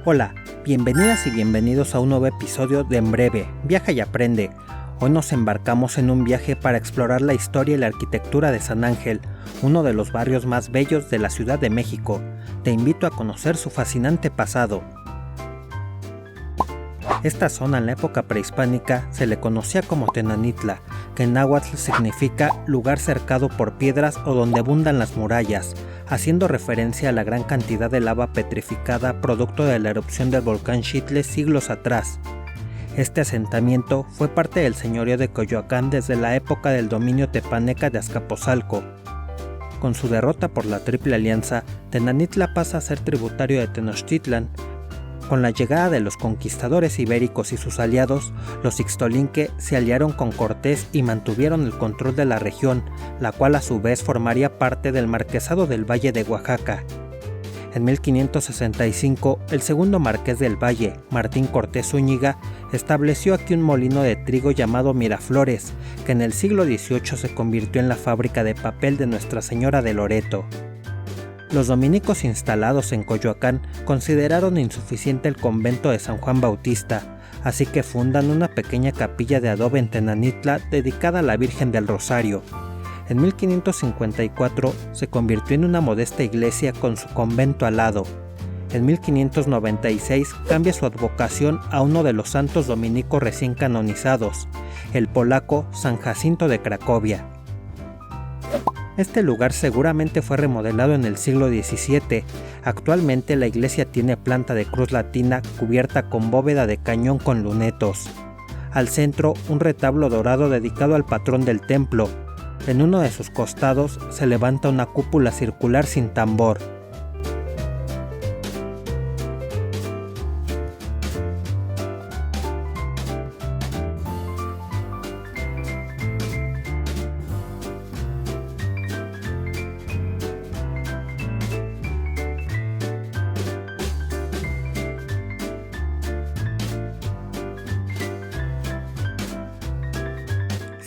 Hola, bienvenidas y bienvenidos a un nuevo episodio de En Breve, Viaja y Aprende. Hoy nos embarcamos en un viaje para explorar la historia y la arquitectura de San Ángel, uno de los barrios más bellos de la Ciudad de México. Te invito a conocer su fascinante pasado. Esta zona en la época prehispánica se le conocía como Tenanitla, que en náhuatl significa lugar cercado por piedras o donde abundan las murallas, haciendo referencia a la gran cantidad de lava petrificada producto de la erupción del volcán Xitle siglos atrás. Este asentamiento fue parte del señorío de Coyoacán desde la época del dominio tepaneca de Azcapotzalco. Con su derrota por la Triple Alianza, Tenanitla pasa a ser tributario de Tenochtitlan. Con la llegada de los conquistadores ibéricos y sus aliados, los Ixtolinque se aliaron con Cortés y mantuvieron el control de la región, la cual a su vez formaría parte del Marquesado del Valle de Oaxaca. En 1565, el segundo marqués del Valle, Martín Cortés Zúñiga, estableció aquí un molino de trigo llamado Miraflores, que en el siglo XVIII se convirtió en la fábrica de papel de Nuestra Señora de Loreto. Los dominicos instalados en Coyoacán consideraron insuficiente el convento de San Juan Bautista, así que fundan una pequeña capilla de adobe en Tenanitla dedicada a la Virgen del Rosario. En 1554 se convirtió en una modesta iglesia con su convento al lado. En 1596 cambia su advocación a uno de los santos dominicos recién canonizados, el polaco San Jacinto de Cracovia. Este lugar seguramente fue remodelado en el siglo XVII. Actualmente la iglesia tiene planta de cruz latina cubierta con bóveda de cañón con lunetos. Al centro, un retablo dorado dedicado al patrón del templo. En uno de sus costados se levanta una cúpula circular sin tambor.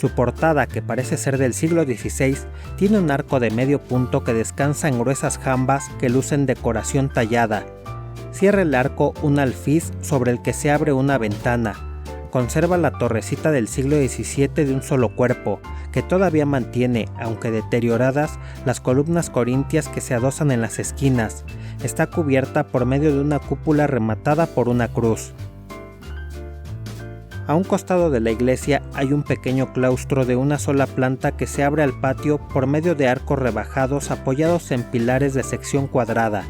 Su portada, que parece ser del siglo XVI, tiene un arco de medio punto que descansa en gruesas jambas que lucen decoración tallada. Cierra el arco un alfiz sobre el que se abre una ventana. Conserva la torrecita del siglo XVII de un solo cuerpo, que todavía mantiene, aunque deterioradas, las columnas corintias que se adosan en las esquinas. Está cubierta por medio de una cúpula rematada por una cruz. A un costado de la iglesia hay un pequeño claustro de una sola planta que se abre al patio por medio de arcos rebajados apoyados en pilares de sección cuadrada.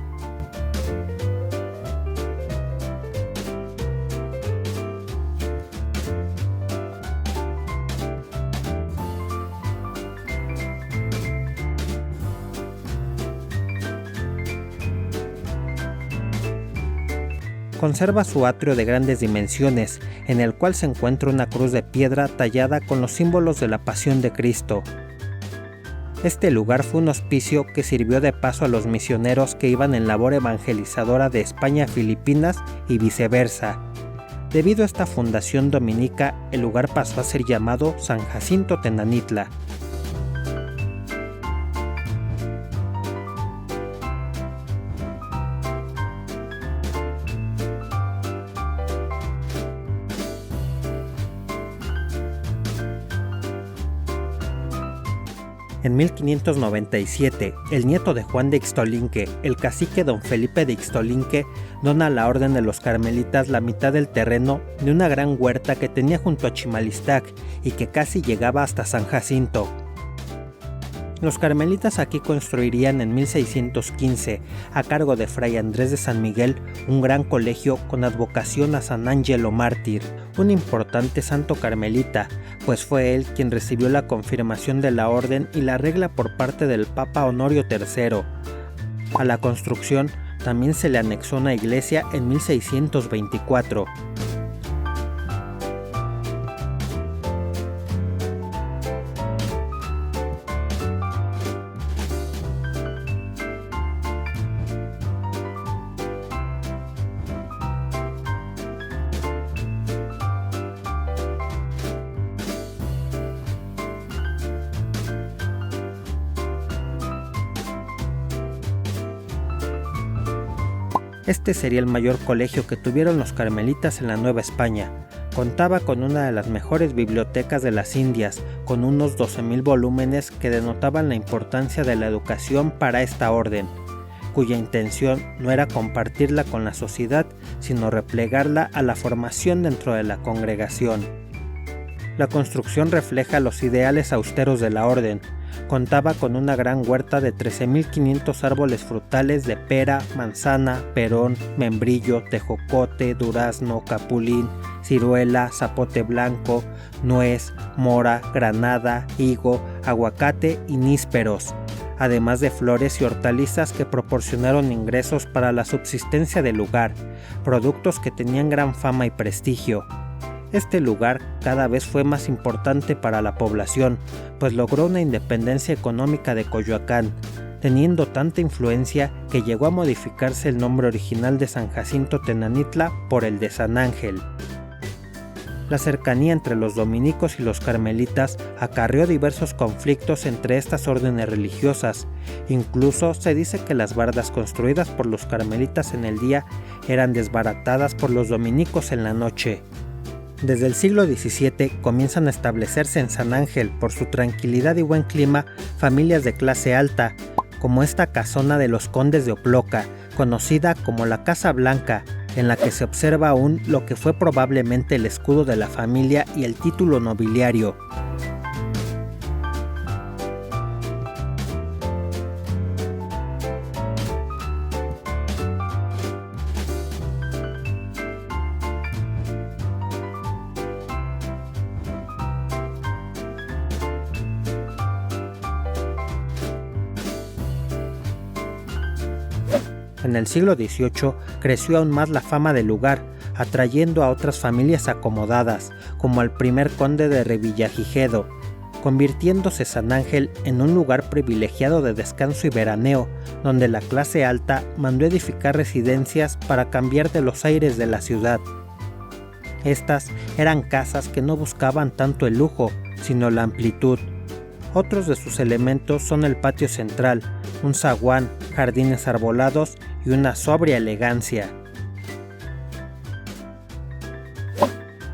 Conserva su atrio de grandes dimensiones, en el cual se encuentra una cruz de piedra tallada con los símbolos de la Pasión de Cristo. Este lugar fue un hospicio que sirvió de paso a los misioneros que iban en labor evangelizadora de España a Filipinas y viceversa. Debido a esta fundación dominica, el lugar pasó a ser llamado San Jacinto Tenanitla. En 1597, el nieto de Juan de Ixtolinque, el cacique don Felipe de Ixtolinque, dona a la orden de los carmelitas la mitad del terreno de una gran huerta que tenía junto a Chimalistac y que casi llegaba hasta San Jacinto. Los carmelitas aquí construirían en 1615, a cargo de Fray Andrés de San Miguel, un gran colegio con advocación a San Ángelo Mártir, un importante santo carmelita, pues fue él quien recibió la confirmación de la orden y la regla por parte del Papa Honorio III. A la construcción también se le anexó una iglesia en 1624. Este sería el mayor colegio que tuvieron los carmelitas en la Nueva España. Contaba con una de las mejores bibliotecas de las Indias, con unos 12,000 volúmenes que denotaban la importancia de la educación para esta orden, cuya intención no era compartirla con la sociedad, sino replegarla a la formación dentro de la congregación. La construcción refleja los ideales austeros de la orden. Contaba con una gran huerta de 13,500 árboles frutales de pera, manzana, perón, membrillo, tejocote, durazno, capulín, ciruela, zapote blanco, nuez, mora, granada, higo, aguacate y nísperos, además de flores y hortalizas que proporcionaron ingresos para la subsistencia del lugar, productos que tenían gran fama y prestigio. Este lugar cada vez fue más importante para la población, pues logró una independencia económica de Coyoacán, teniendo tanta influencia que llegó a modificarse el nombre original de San Jacinto Tenanitla por el de San Ángel. La cercanía entre los dominicos y los carmelitas acarreó diversos conflictos entre estas órdenes religiosas. Incluso se dice que las bardas construidas por los carmelitas en el día eran desbaratadas por los dominicos en la noche. Desde el siglo XVII comienzan a establecerse en San Ángel, por su tranquilidad y buen clima, familias de clase alta, como esta casona de los condes de Oploca, conocida como la Casa Blanca, en la que se observa aún lo que fue probablemente el escudo de la familia y el título nobiliario. En el siglo XVIII creció aún más la fama del lugar, atrayendo a otras familias acomodadas, como al primer conde de Revillagigedo, convirtiéndose San Ángel en un lugar privilegiado de descanso y veraneo, donde la clase alta mandó edificar residencias para cambiar de los aires de la ciudad. Estas eran casas que no buscaban tanto el lujo, sino la amplitud. Otros de sus elementos son el patio central, un zaguán, jardines arbolados y una sobria elegancia.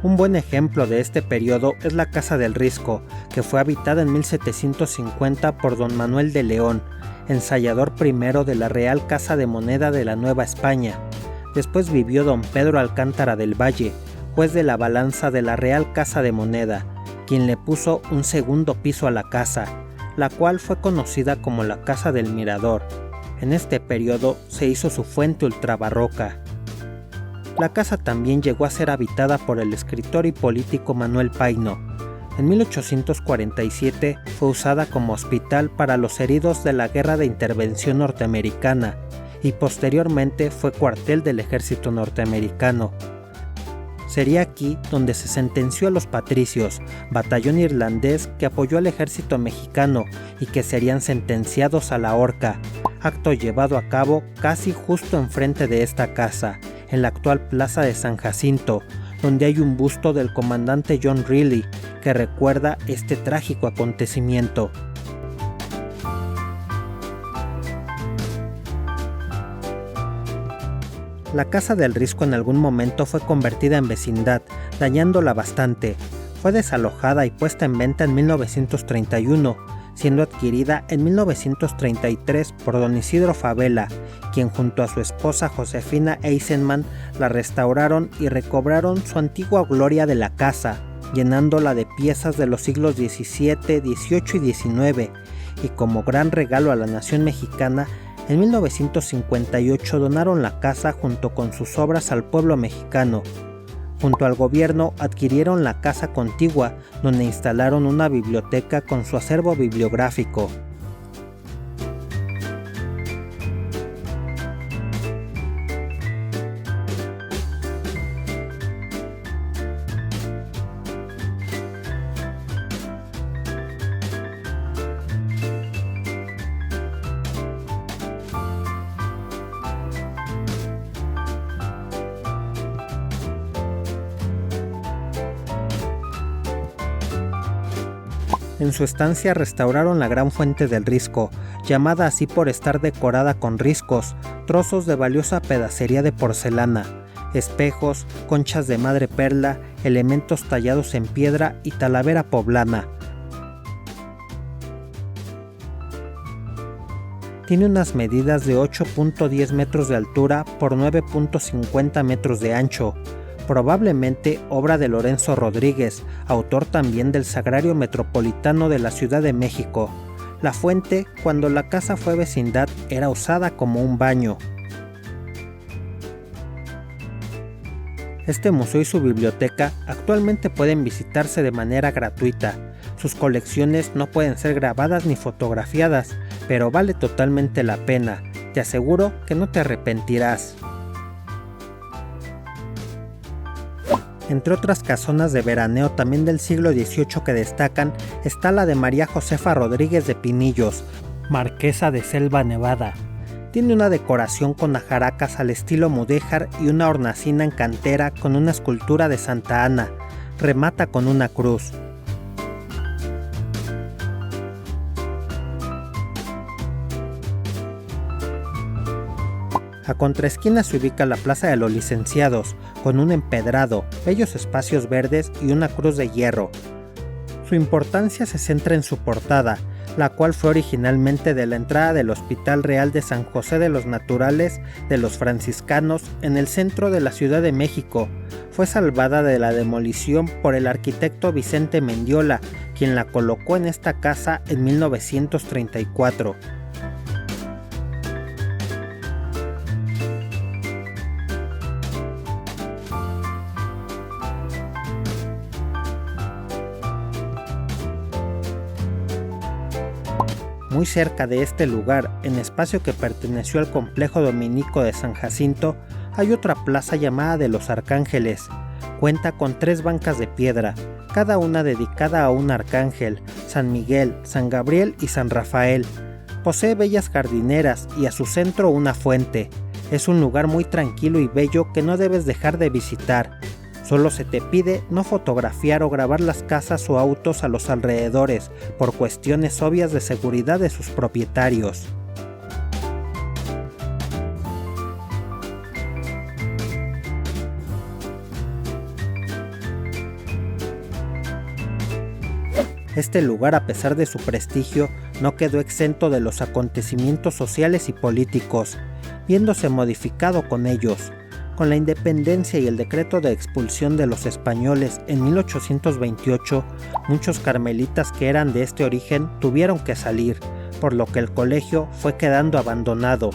Un buen ejemplo de este periodo es la Casa del Risco, que fue habitada en 1750 por don Manuel de León, ensayador primero de la Real Casa de Moneda de la Nueva España. Después vivió don Pedro Alcántara del Valle, juez de la balanza de la Real Casa de Moneda, quien le puso un segundo piso a la casa, la cual fue conocida como la Casa del Mirador. En este periodo se hizo su fuente ultrabarroca. La casa también llegó a ser habitada por el escritor y político Manuel Paino. En 1847 fue usada como hospital para los heridos de la Guerra de Intervención norteamericana y posteriormente fue cuartel del ejército norteamericano. Sería aquí donde se sentenció a los patricios, batallón irlandés que apoyó al ejército mexicano y que serían sentenciados a la horca, acto llevado a cabo casi justo enfrente de esta casa, en la actual plaza de San Jacinto, donde hay un busto del comandante John Reilly que recuerda este trágico acontecimiento. La Casa del Risco en algún momento fue convertida en vecindad, dañándola bastante. Fue desalojada y puesta en venta en 1931, siendo adquirida en 1933 por don Isidro Favela, quien junto a su esposa Josefina Eisenman la restauraron y recobraron su antigua gloria de la casa, llenándola de piezas de los siglos XVII, XVIII y XIX, y como gran regalo a la nación mexicana, en 1958 donaron la casa junto con sus obras al pueblo mexicano. Junto al gobierno adquirieron la casa contigua, donde instalaron una biblioteca con su acervo bibliográfico. En su estancia restauraron la gran fuente del Risco, llamada así por estar decorada con riscos, trozos de valiosa pedacería de porcelana, espejos, conchas de madreperla, elementos tallados en piedra y talavera poblana. Tiene unas medidas de 8.10 metros de altura por 9.50 metros de ancho, probablemente obra de Lorenzo Rodríguez, autor también del Sagrario Metropolitano de la Ciudad de México. La fuente, cuando la casa fue vecindad, era usada como un baño. Este museo y su biblioteca actualmente pueden visitarse de manera gratuita. Sus colecciones no pueden ser grabadas ni fotografiadas, pero vale totalmente la pena. Te aseguro que no te arrepentirás. Entre otras casonas de veraneo también del siglo XVIII que destacan, está la de María Josefa Rodríguez de Pinillos, marquesa de Selva Nevada. Tiene una decoración con ajaracas al estilo mudéjar y una hornacina en cantera con una escultura de Santa Ana. Remata con una cruz. A contraesquina se ubica la Plaza de los Licenciados, con un empedrado, bellos espacios verdes y una cruz de hierro. Su importancia se centra en su portada, la cual fue originalmente de la entrada del Hospital Real de San José de los Naturales de los Franciscanos en el centro de la Ciudad de México. Fue salvada de la demolición por el arquitecto Vicente Mendiola, quien la colocó en esta casa en 1934. Muy cerca de este lugar, en espacio que perteneció al complejo dominico de San Jacinto, hay otra plaza llamada de los Arcángeles. Cuenta con 3 bancas de piedra, cada una dedicada a un arcángel: San Miguel, San Gabriel y San Rafael. Posee bellas jardineras y a su centro una fuente. Es un lugar muy tranquilo y bello que no debes dejar de visitar. Solo se te pide no fotografiar o grabar las casas o autos a los alrededores, por cuestiones obvias de seguridad de sus propietarios. Este lugar, a pesar de su prestigio, no quedó exento de los acontecimientos sociales y políticos, viéndose modificado con ellos. Con la independencia y el decreto de expulsión de los españoles en 1828, muchos carmelitas que eran de este origen tuvieron que salir, por lo que el colegio fue quedando abandonado.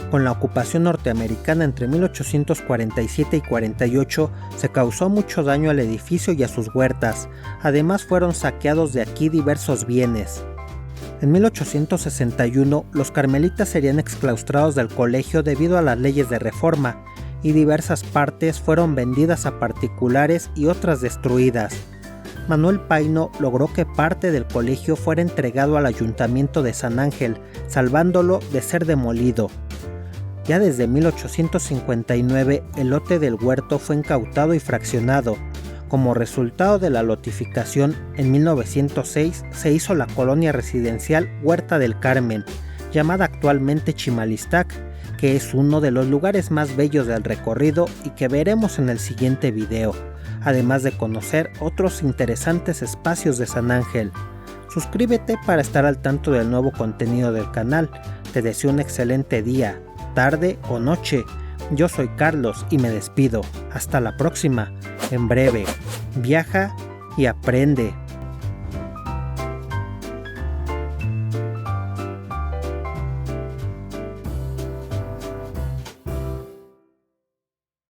Con la ocupación norteamericana entre 1847 y 48 se causó mucho daño al edificio y a sus huertas. Además fueron saqueados de aquí diversos bienes. En 1861 los carmelitas serían exclaustrados del colegio debido a las leyes de reforma, y diversas partes fueron vendidas a particulares y otras destruidas. Manuel Paino logró que parte del colegio fuera entregado al Ayuntamiento de San Ángel, salvándolo de ser demolido. Ya desde 1859 el lote del huerto fue incautado y fraccionado. Como resultado de la lotificación, en 1906 se hizo la colonia residencial Huerta del Carmen, llamada actualmente Chimalistac, que es uno de los lugares más bellos del recorrido y que veremos en el siguiente video, además de conocer otros interesantes espacios de San Ángel. Suscríbete para estar al tanto del nuevo contenido del canal. Te deseo un excelente día, tarde o noche. Yo soy Carlos y me despido. Hasta la próxima. En breve, viaja y aprende.